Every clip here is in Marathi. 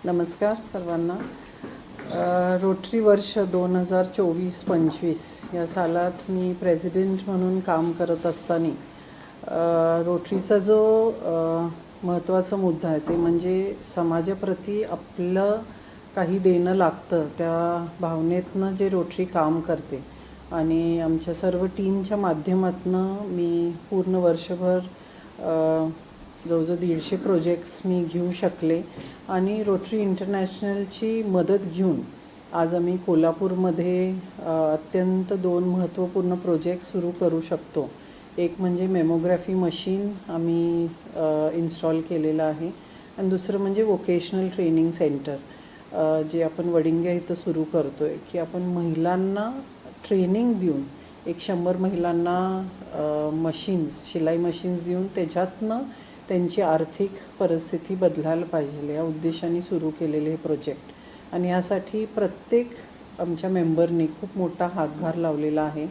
नमस्कार सर्वांना। रोटरी वर्ष 2024-25 या सालात मी प्रेसिडेंट म्हणून काम करत असताना रोटरीचा जो महत्त्वाचा मुद्दा आहे ते म्हणजे समाजाप्रती आपलं काही देणं लागतं त्या भावनेतनं जे रोटरी काम करते आणि आमच्या सर्व टीमच्या माध्यमातून मी पूर्ण वर्षभर जवळजवळ 150 प्रोजेक्ट्स मी घेऊ शकले आणि रोटरी इंटरनॅशनलची मदत घेऊन आज आम्ही कोल्हापूरमध्ये अत्यंत 2 महत्त्वपूर्ण प्रोजेक्ट सुरू करू शकतो। एक म्हणजे मेमोग्राफी मशीन आम्ही इन्स्टॉल केलेलं आहे आणि दुसरं म्हणजे वोकेशनल ट्रेनिंग सेंटर जे आपण वडिंग्या इथं सुरू करतो आहे की आपण महिलांना ट्रेनिंग देऊन 100 महिलांना मशीन्स शिलाई मशीन्स देऊन त्याच्यातनं त्यांची आर्थिक परिस्थिती बदलायला पाहिजे या उद्देशाने सुरू केलेले हे प्रोजेक्ट आणि यासाठी प्रत्येक आमच्या मेंबरनी खूप मोठा हातभार लावलेला आहे।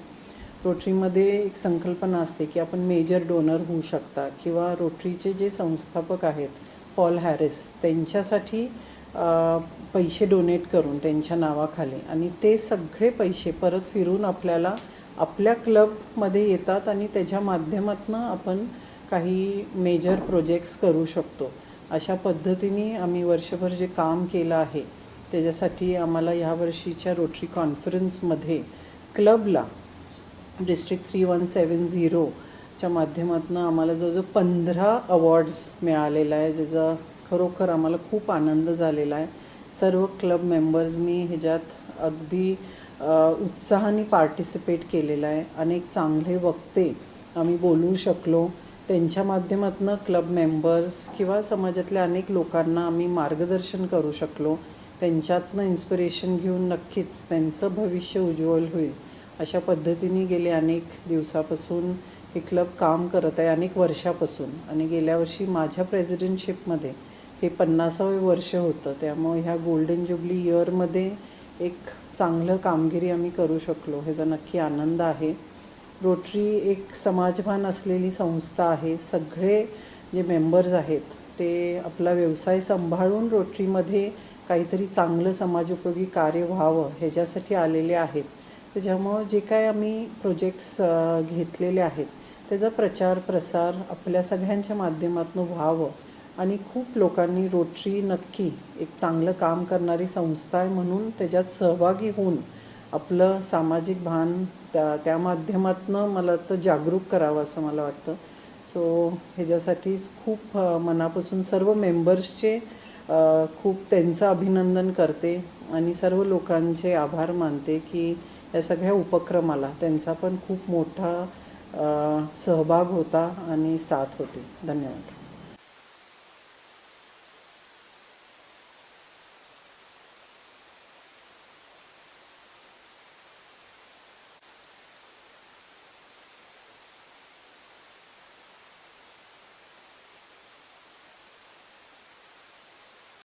रोटरीमध्ये एक संकल्पना असते की आपण मेजर डोनर होऊ शकता किंवा रोटरीचे जे संस्थापक आहेत पॉल हॅरिस त्यांच्यासाठी पैसे डोनेट करून त्यांच्या नावाखाली आणि ते सगळे पैसे परत फिरून आपल्याला आपल्या क्लबमध्ये येतात आणि त्याच्या माध्यमातून आपण काही मेजर प्रोजेक्ट्स करू शकतो। अशा पद्धतीने आम्ही वर्षभर जे काम केलं आहे त्याच्यासाठी आम्हाला ह्या वर्षीच्या रोटरी कॉन्फरन्समध्ये क्लबला डिस्ट्रिक्ट 3170च्या माध्यमातून आम्हाला जवळजवळ 15 अवॉर्ड्स मिळालेला आहे, ज्याचा खरोखर आम्हाला खूप आनंद झालेला आहे। सर्व क्लब मेंबर्सनी ह्याच्यात अगदी उत्साहाने पार्टिसिपेट केलेलं आहे। अनेक चांगले वक्ते आम्ही बोलवू शकलो, त्यांच्या माध्यमातून क्लब मेंबर्स किंवा समाजातल्या अनेक लोकांना आम्ही मार्गदर्शन करू शकलो। त्यांच्यातनं इन्स्पिरेशन घेऊन नक्कीच त्यांचं भविष्य उज्ज्वल होईल अशा पद्धतीने गेले अनेक दिवसापासून हे क्लब काम करत आहे, अनेक वर्षापासून। आणि गेल्या वर्षी माझ्या प्रेसिडेंटशिपमध्ये हे 50वे वर्ष होतं, त्यामुळे ह्या गोल्डन ज्युबली इयरमध्ये एक चांगलं कामगिरी आम्ही करू शकलो, ह्याचा नक्की आनंद आहे। रोटरी एक समाजभान असलेली संस्था आहे। सगळे जे मेंबर्स आहेत ते आपला व्यवसाय सांभाळून रोटरीमध्ये काहीतरी चांगलं समाजोपयोगी कार्य व्हावं ह्याच्यासाठी आलेले आहेत। त्याच्यामुळं जे काय आम्ही प्रोजेक्ट्स घेतलेले आहेत त्याचा प्रचार प्रसार आपल्या सगळ्यांच्या माध्यमातून व्हावं आणि खूप लोकांनी रोटरी नक्की एक चांगलं काम करणारी संस्था आहे म्हणून त्याच्यात सहभागी होऊन आपलं सामाजिक भान त्या माध्यमातून मला तर जागरूक करावं असं मला वाटतं। सो ह्याच्यासाठीच खूप मनापासून सर्व मेंबर्सचे खूप त्यांचं अभिनंदन करते आणि सर्व लोकांचे आभार मानते की या सगळ्या उपक्रमाला त्यांचा पण खूप मोठा सहभाग होता आणि साथ होती। धन्यवाद।